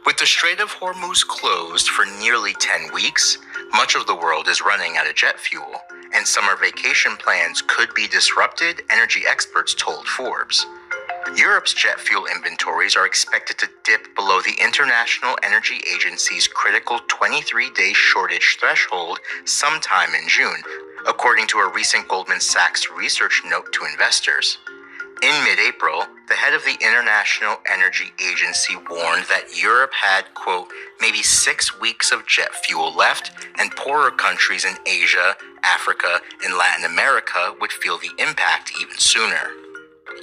With the Strait of Hormuz closed for nearly 10 weeks, much of the world is running out of jet fuel, and summer vacation plans could be disrupted, energy experts told Forbes. Europe's jet fuel inventories are expected to dip below the International Energy Agency's critical 23-day shortage threshold sometime in June, according to a recent Goldman Sachs research note to investors. In mid-April, the head of the International Energy Agency warned that Europe had, quote, maybe 6 weeks of jet fuel left, and poorer countries in Asia, Africa, and Latin America would feel the impact even sooner.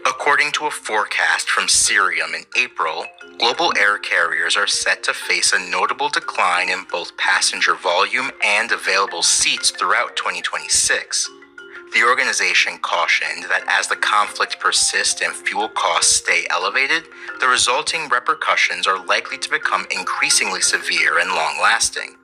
According to a forecast from Cirium in April, global air carriers are set to face a notable decline in both passenger volume and available seats throughout 2026. The organization cautioned that as the conflict persists and fuel costs stay elevated, the resulting repercussions are likely to become increasingly severe and long-lasting.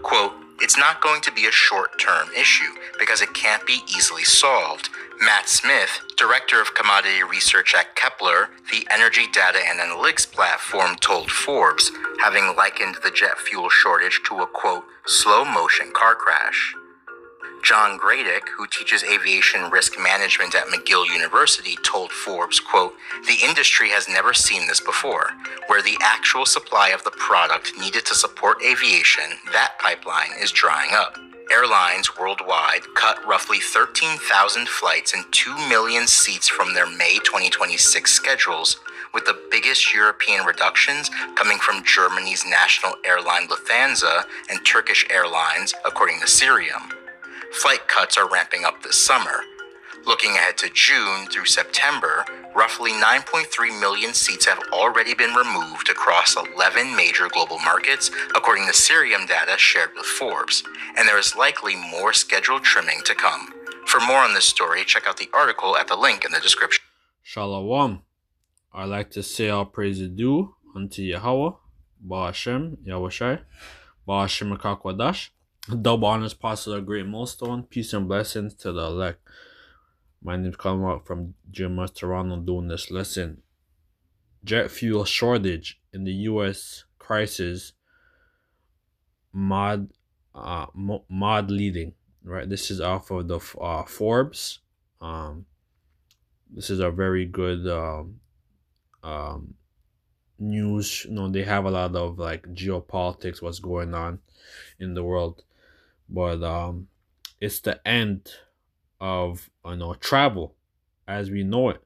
Quote, "It's not going to be a short-term issue because it can't be easily solved," Matt Smith, director of commodity research at Kepler, the energy data and analytics platform, told Forbes, having likened the jet fuel shortage to a, quote, slow-motion car crash. John Gradick, who teaches aviation risk management at McGill University, told Forbes, quote, "The industry has never seen this before, where the actual supply of the product needed to support aviation, that pipeline is drying up." Airlines worldwide cut roughly 13,000 flights and 2 million seats from their May 2026 schedules, with the biggest European reductions coming from Germany's national airline Lufthansa and Turkish Airlines, according to Cirium. Flight cuts are ramping up this summer. Looking ahead to June through September, roughly 9.3 million seats have already been removed across 11 major global markets, according to Cirium data shared with Forbes, and there is likely more scheduled trimming to come. For more on this story, check out the article at the link in the description. Shalom. I like to say all praise is due unto Yahweh, Ba'ashem, Yahushai, Ba'ashem Akakwadash. Double honors, apostle, a great millstone. Peace and blessings to the elect. My name's coming out from Jeremiah, Toronto, doing this lesson. Jet fuel shortage in the U.S. crisis. Mod leading. Right. This is off of the Forbes. This is a very good news. They have a lot of like geopolitics, what's going on in the world. But it's the end of travel as we know it,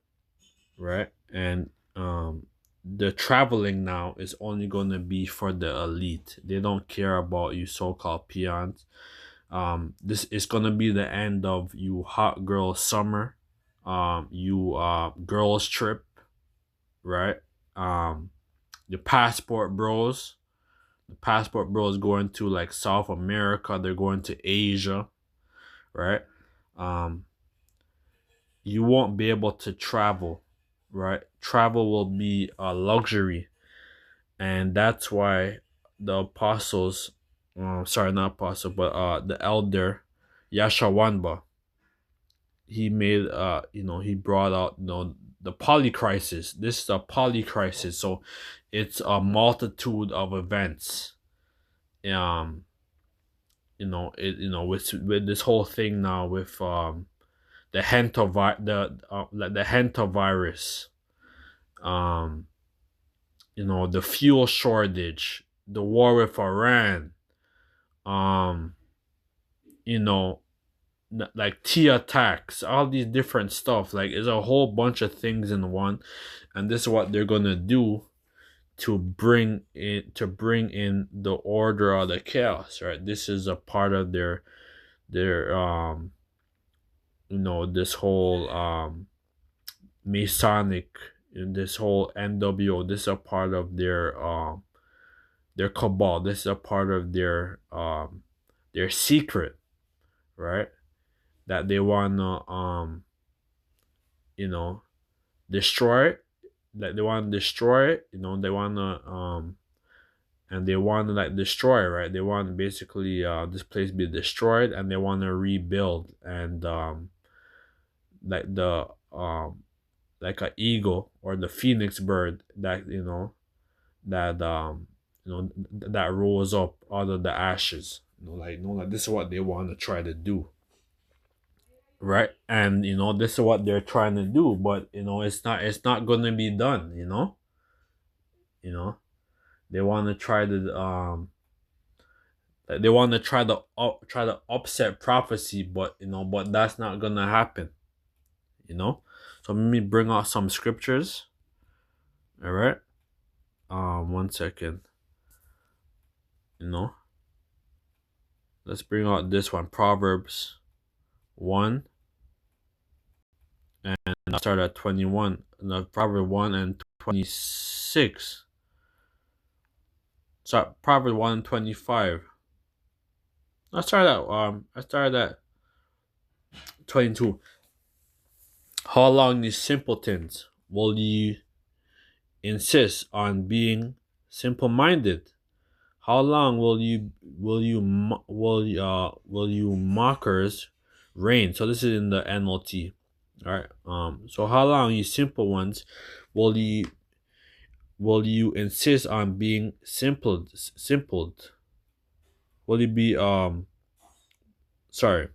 right? And the traveling now is only going to be for the elite. They don't care about you so-called peons. This is going to be the end of you hot girl summer, you girls trip, right? The passport bros. The passport bros going to like South America, they're going to Asia, right? You won't be able to travel, right? Travel will be a luxury, and that's why the apostles, sorry, not apostle, but the elder Yashawanba, he made, he brought out, the polycrisis. This is a polycrisis, so it's a multitude of events. With this whole thing now with the hantavirus, the fuel shortage, the war with Iran, like tea attacks, all these different stuff. Like, it's a whole bunch of things in one, and this is what they're gonna do to bring in the order of the chaos, right? This is a part of their this whole Masonic, this whole NWO. This is a part of their cabal. This is a part of their secret, right? That they wanna destroy it. Like, they want to destroy it, they want to and they want to like destroy, right? They want basically this place be destroyed, and they want to rebuild, and like the like an eagle or the phoenix bird that that rose up out of the ashes. Like this is what they want to try to do, right? And this is what they're trying to do, but it's not going to be done. You know, they want to try to try to upset prophecy, but that's not gonna happen. You know, so let me bring out some scriptures. All right, 1 second. You know, let's bring out this one, Proverbs 1, and I'll start at 21. No, Proverbs 1 and 26. So Proverbs 1 and 25. I started at 22. How long, you simpletons, will you insist on being simple-minded? How long will you mockers reign? So this is in the NLT. All right. So how long, you simple ones, will you insist on being simpled? Will you be sorry?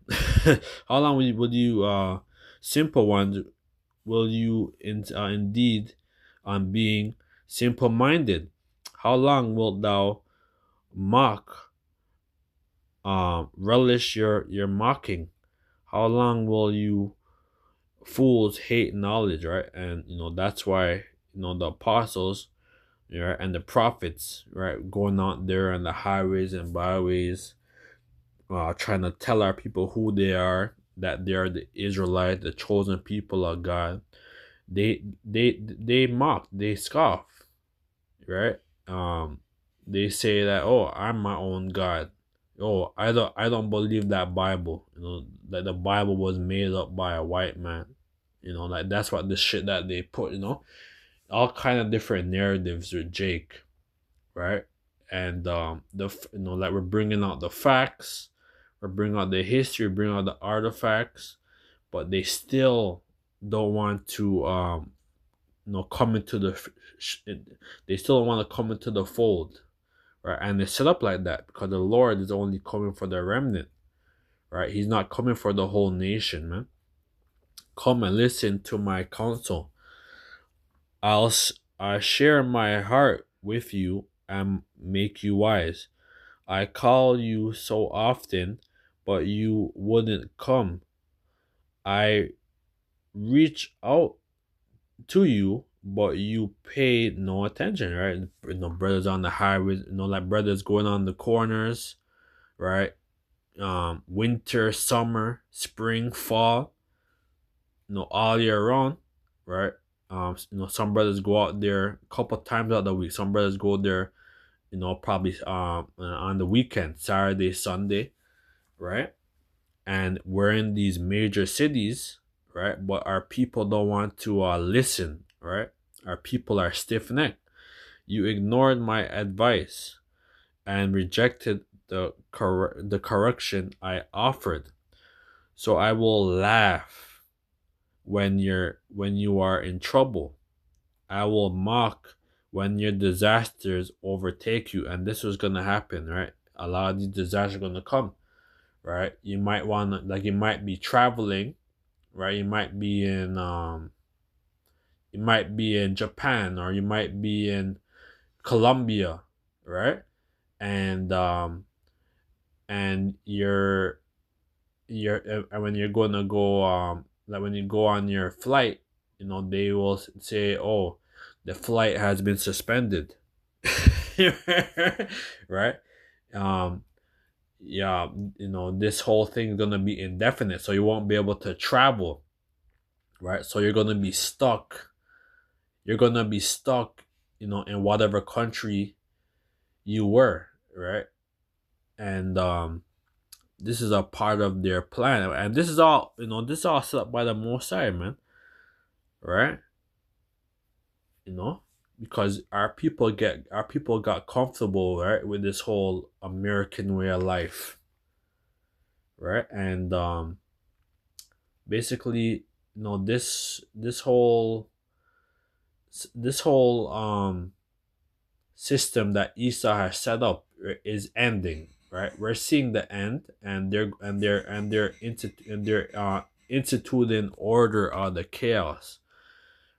How long will you simple ones, will you indeed on being simple minded? How long wilt thou mock, relish your mocking? How long will you fools hate knowledge, right? And that's why the apostles, right, and the prophets, right, going out there on the highways and byways, trying to tell our people who they are, that they are the Israelite, the chosen people of God. They mock, they scoff, right? They say that, oh, I'm my own God. Oh, I don't believe that Bible. That the Bible was made up by a white man. Like that's what the shit that they put. All kind of different narratives with Jake, right? And like we're bringing out the facts, we're bringing out the history, bringing out the artifacts, but they still don't want to come into they still don't want to come into the fold, right? And it's set up like that because the Lord is only coming for the remnant, right? He's not coming for the whole nation, man. Come and listen to my counsel. I share my heart with you and make you wise. I call you so often, but you wouldn't come. I reach out to you, but you paid no attention, right? Brothers on the highways, like brothers going on the corners, right? Winter, summer, spring, fall, all year round, right? Some brothers go out there a couple times out of the week. Some brothers go there, probably on the weekend, Saturday, Sunday, right? And we're in these major cities, right? But our people don't want to listen, right? Our people are stiff necked. You ignored my advice and rejected the correction I offered. So I will laugh when you are in trouble. I will mock when your disasters overtake you. And this was gonna happen, right? A lot of these disasters are gonna come, right? You might wanna, like, you might be traveling, right? You might be in Japan, or you might be in Colombia, right? And and and when you're gonna go, like when you go on your flight, they will say, oh, the flight has been suspended. Right? um yeah, this whole thing is gonna be indefinite, so you won't be able to travel, right? So you're gonna be stuck in whatever country you were, right? And this is a part of their plan, and this is all set up by the Most High, man, right? you know because our people got comfortable, right, with this whole American way of life, right? And basically, this whole system that Esau has set up is ending. Right, we're seeing the end, and they're instituting order of the chaos.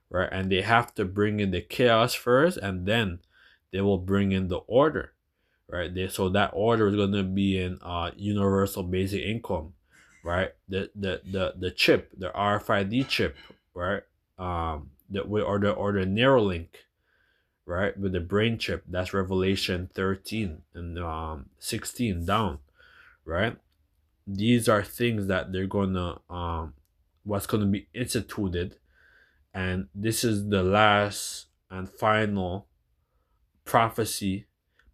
Right, and they have to bring in the chaos first, and then they will bring in the order. Right, so that order is going to be in universal basic income. Right, the chip, the RFID chip. Right, or the Neuralink. Right, with the brain chip. That's Revelation 13 and 16 down. Right, these are things that they're gonna what's gonna be instituted, and this is the last and final prophecy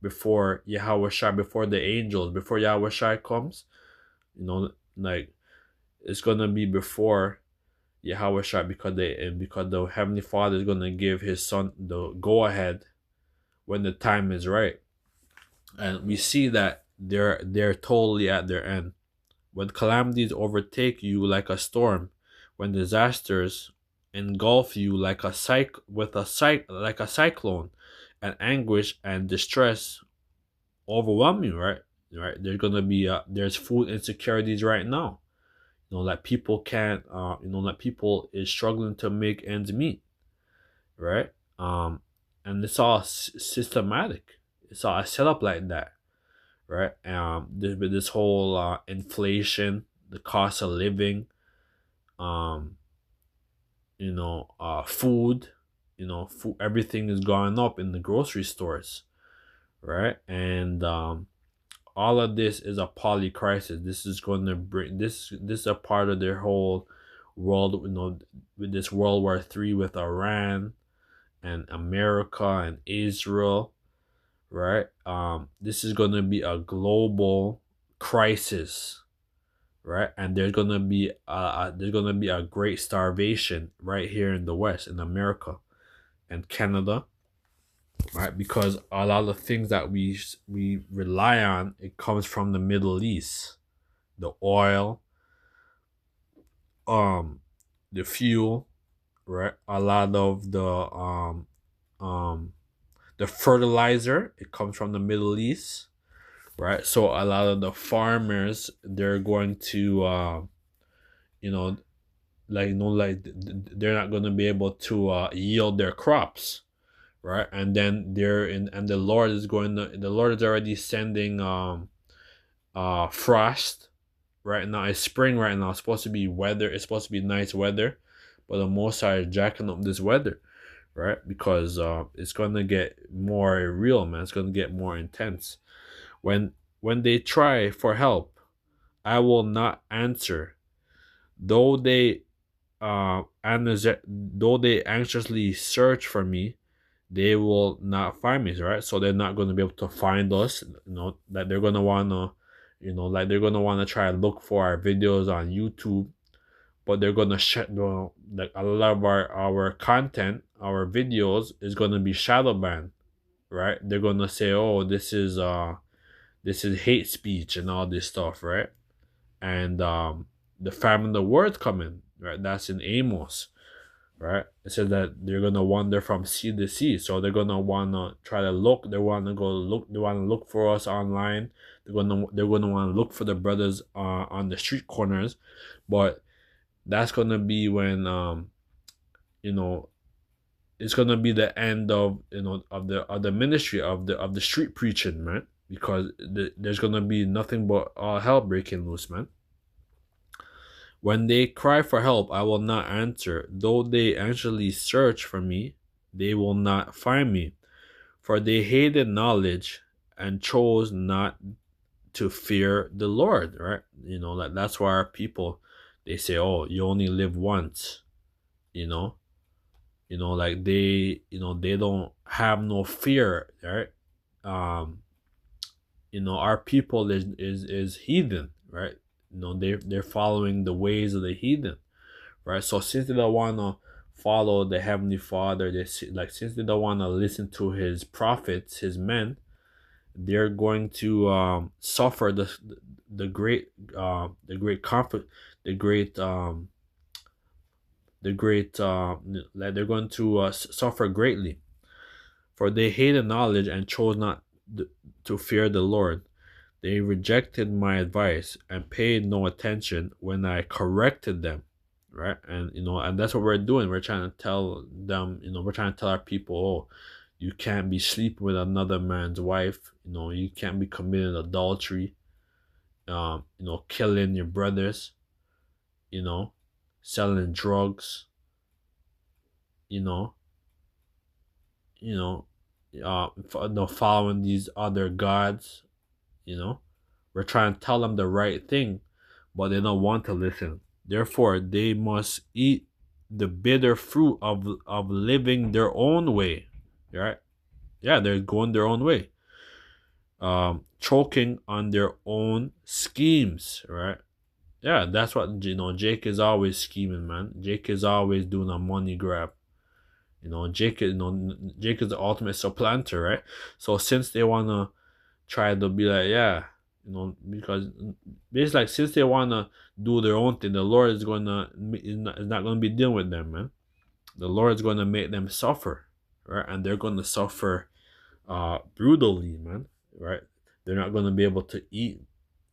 before Yahweh Shai, before the angels, before Yahweh Shai comes. Like, it's gonna be before Yahweh Shai, because the Heavenly Father is gonna give His Son the go ahead when the time is right, and we see that they're totally at their end. When calamities overtake you like a storm, when disasters engulf you like like a cyclone, and anguish and distress overwhelm you, right? Right. There's food insecurities right now. That people can't. That people is struggling to make ends meet, right? And it's all systematic. It's all set up like that, right? With this whole inflation, the cost of living, um, food, food, everything is going up in the grocery stores, right? And all of this is a poly crisis. This is going to bring this is a part of their whole world, with this World War III with Iran and America and Israel, right? This is going to be a global crisis, right? And there's gonna be a great starvation right here in the West, in America and Canada, right? Because a lot of things that we rely on, it comes from the Middle East, the oil, um, the fuel, right? A lot of the fertilizer, it comes from the Middle East, right? So a lot of the farmers, they're going to you know they're not going to be able to yield their crops, right? And then the Lord is already sending frost right now. It's spring right now. It's supposed to be weather. It's supposed to be nice weather, but the Most High is jacking up this weather, right? Because it's gonna get more real, man. It's gonna get more intense. When they try for help, I will not answer, though though they anxiously search for me, they will not find me, right? So they're not going to be able to find us. That they're going to want to, like they're going to want to try and look for our videos on YouTube, but they're going to like a lot of our content, our videos is going to be shadow banned, right? They're going to say, oh, this is hate speech and all this stuff, right? And the famine of the word coming, right? That's in Amos, right? It says that they're gonna wander from sea to sea, so they're gonna wanna try to look. They wanna go look. They wanna look for us online. They're gonna wanna look for the brothers on the street corners, but that's gonna be when you know it's gonna be the end of of the ministry of the street preaching, man. Because there's gonna be nothing but all hell breaking loose, man. When they cry for help, I will not answer. Though they anxiously search for me, they will not find me. For they hated knowledge and chose not to fear the Lord, right? That's why our people, they say, oh, you only live once, you know? Like they don't have no fear, right? Um, our people is heathen, right? They're following the ways of the heathen, right? So since they don't want to follow the Heavenly Father, since they don't want to listen to His prophets, His men, they're going to suffer the great conflict, the great like they're going to suffer greatly, For they hated knowledge and chose not to fear the Lord. They rejected my advice and paid no attention when I corrected them. Right? And and that's what we're doing. We're trying to tell them, we're trying to tell our people, oh, you can't be sleeping with another man's wife, you can't be committing adultery, killing your brothers, you know, selling drugs, you know, you know, following these other gods, you know. We're trying to tell them the right thing, but they don't want to listen. Therefore, they must eat the bitter fruit of living their own way. Right? Yeah, they're going their own way. Choking on their own schemes, right? Yeah, that's what Jake is always scheming, man. Jake is always doing a money grab. Jake is the ultimate supplanter, right? So since they wanna try to be like, yeah, because it's like since they wanna do their own thing, the Lord is not gonna be dealing with them, man. The Lord is gonna make them suffer, right? And they're gonna suffer brutally, man, right? They're not gonna be able to eat,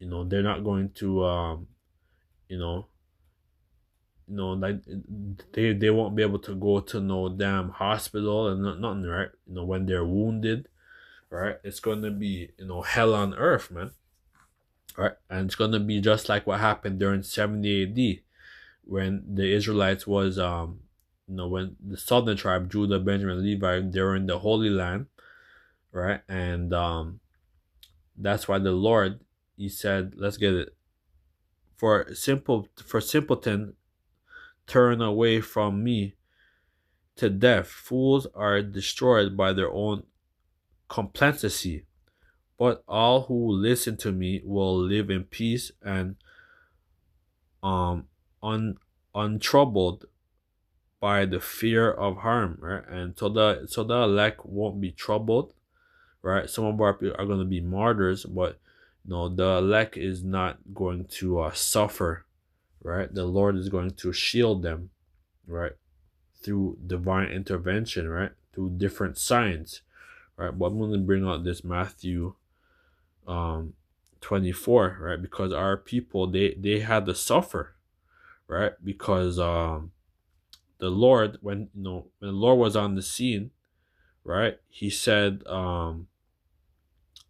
they're not going to you know like they won't be able to go to no damn hospital and nothing, right? When they're wounded, right? It's gonna be hell on earth, man. Right? And it's gonna be just like what happened during 70 AD when the Israelites was when the southern tribe, Judah, Benjamin, Levi, they were in the Holy Land, right? And that's why the Lord, he said, let's get it. For simpleton turn away from me to death. Fools are destroyed by their own complacency, but all who listen to me will live in peace and um un, untroubled by the fear of harm, right? And so the elect won't be troubled, right? Some of our people are going to be martyrs, but the elect is not going to suffer, right? The Lord is going to shield them, right? Through divine intervention, right? Through different signs, right? But I'm going to bring out this Matthew um 24, right? Because our people, they had to suffer, right? Because the Lord, when the Lord was on the scene, right? He said,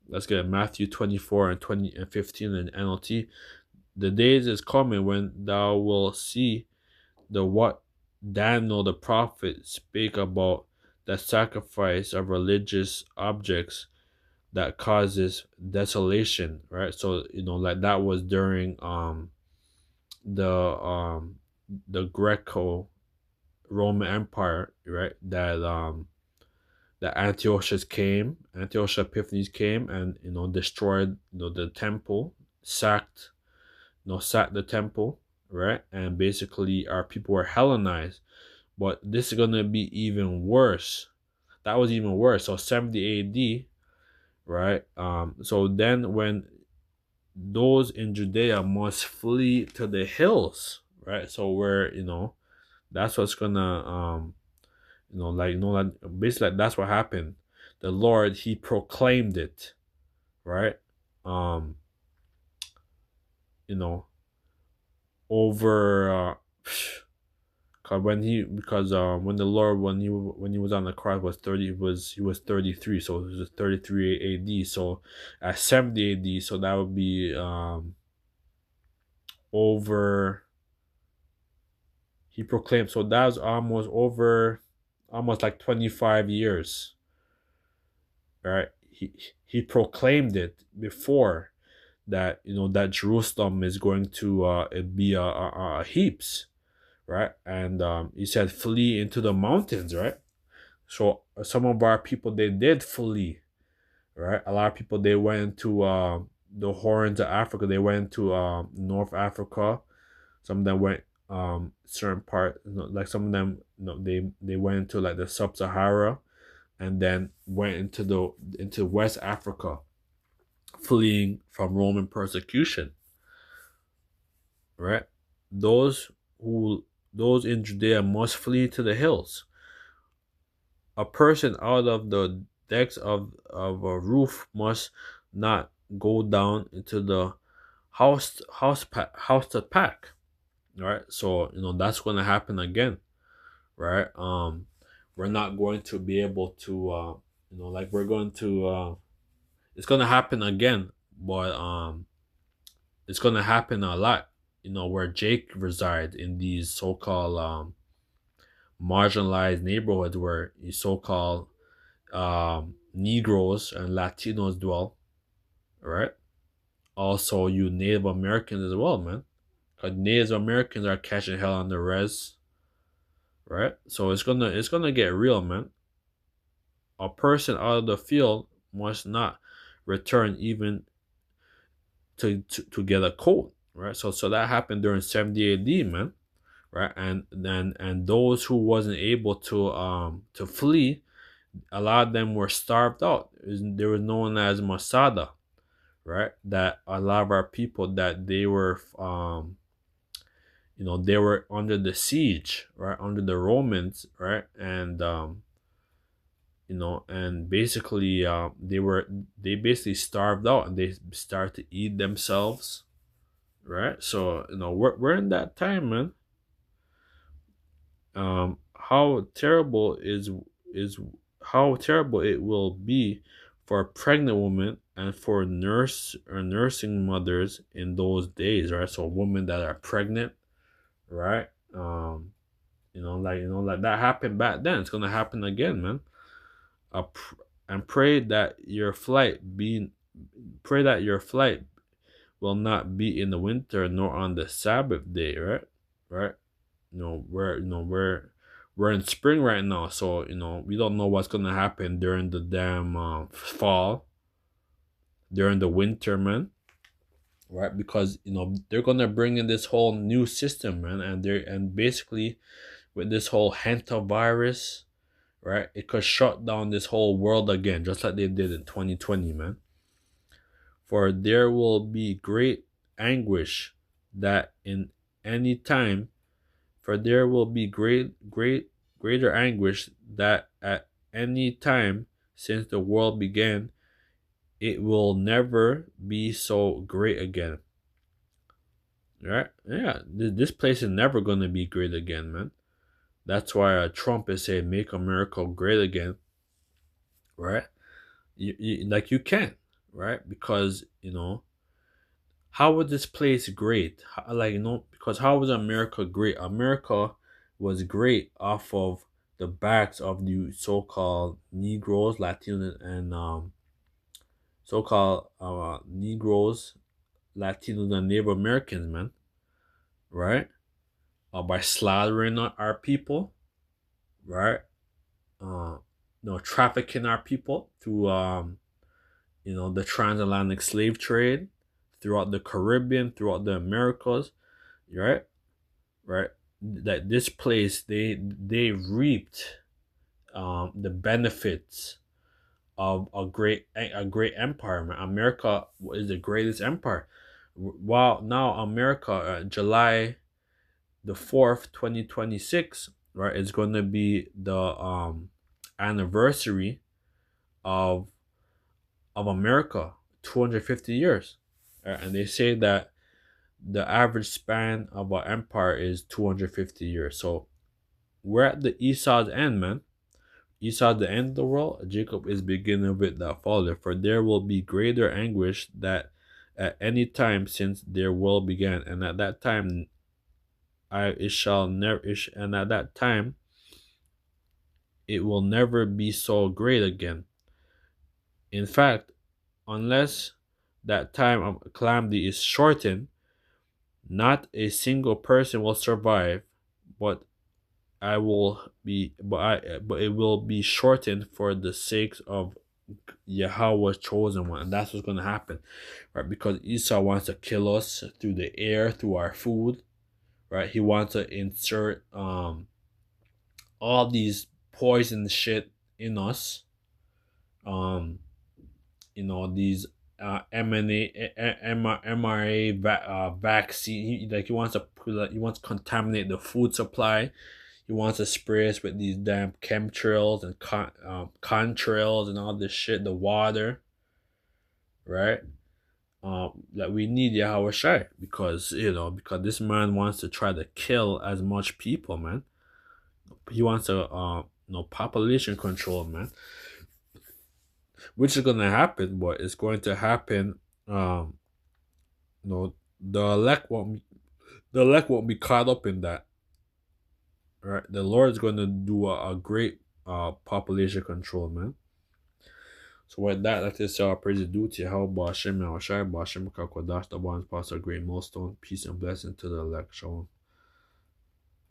let's get Matthew 24 and 20 and 15 in NLT. The days is coming when thou will see the what Daniel the prophet spake about, the sacrifice of religious objects that causes desolation, right? So like that was during the Greco Roman Empire, right? That Antiochus Epiphanes came and destroyed the temple, sacked the temple, right? And basically our people were Hellenized. But this is gonna be even worse. That was even worse. So 70 AD, right? So then when those in Judea must flee to the hills, right? So where that's what's gonna like basically that's what happened. The Lord, he proclaimed it, right? Um, you know, over cause when the Lord, when he was on the cross, was 30, he was 33, so it was 33 AD. So at 70 AD, so that would be over. He proclaimed, so that was almost like 25 years, right? He proclaimed it before that that Jerusalem is going to be a heaps, right? And he said flee into the mountains, right? So some of our people, they did flee, right? A lot of people, they went to the horns of Africa. They went to North Africa. Some of them went certain part, like some of them, they went into like the Sub-Sahara, and then went into West Africa, fleeing from Roman persecution, right? Those who those in Judea must flee to the hills. a person out of the decks of a roof must not go down into the house to pack, right? So that's going to happen again, right? We're not going to be able to like we're going to it's going to happen again, but it's going to happen a lot, where Jake resides in these so-called marginalized neighborhoods where these so-called Negroes and Latinos dwell, right? Also, you Native Americans as well, man. Because Native Americans are catching hell on the res, right? So it's gonna get real, man. A person out of the field must not return even to get a coat, right? So that happened during 70 AD, man, right? And those who wasn't able to flee, a lot of them were starved out. They were known as Masada, right? That a lot of our people that they were under the siege, right, under the Romans, right, and basically they basically starved out and they started to eat themselves, right? So we're in that time, man. How terrible is how terrible it will be for a pregnant woman and for nurse or nursing mothers in those days, right? So women that are pregnant, right? Like that happened back then. It's gonna happen again, man. And pray that your flight will not be in the winter nor on the Sabbath day, right? Right? We're in spring right now, so we don't know what's gonna happen during the damn fall, during the winter, man. Right? Because they're gonna bring in this whole new system, man, and basically with this whole hantavirus, right? It could shut down this whole world again, just like they did in 2020, man. For there will be great anguish that in any time, for there will be greater anguish that at any time since the world began, it will never be so great again. Right? Yeah, this place is never gonna be great again, man. That's why Trump is saying "Make America Great Again," right? Like you can't, right? Because how was this place great? Because how was America great? America was great off of the backs of the so-called Negroes, Latinos, and so-called Negroes, Latinos, and Native Americans, man, right? By slaughtering our people, right? Uh, trafficking our people through the transatlantic slave trade throughout the Caribbean, throughout the Americas, right? Right? That this place they reaped the benefits of a great empire. Man. America is the greatest empire. While now America, July 4th, 2026, right, is going to be the anniversary of America, 250 years. And they say that the average span of an empire is 250 years. So we're at the Esau's end, man. Esau, the end of the world. Jacob is beginning with the father. For there will be greater anguish that at any time since their world began, and at that time, and at that time, it will never be so great again. In fact, unless that time of calamity is shortened, not a single person will survive, but but it will be shortened for the sake of Yahweh's chosen one, and that's what's gonna happen, right? Because Esau wants to kill us through the air, through our food, right? He wants to insert all these poison shit in us, um, these mRNA vaccine. He wants to contaminate the food supply. He wants to spray us with these damn chemtrails and contrails and all this shit, the water, right? That we need Yahweh Shai because because this man wants to try to kill as much people, man. He wants to population control, man, which is gonna happen, but it's going to happen. The elect won't be caught up in that, right? The Lord is going to do a great population control, man. So with that, let us say our praise is due to Yahweh Hashem, Yahweh Shai, Hashem, Kakodash, the ones past a great milestone. Peace and blessing to the elect. Shalom.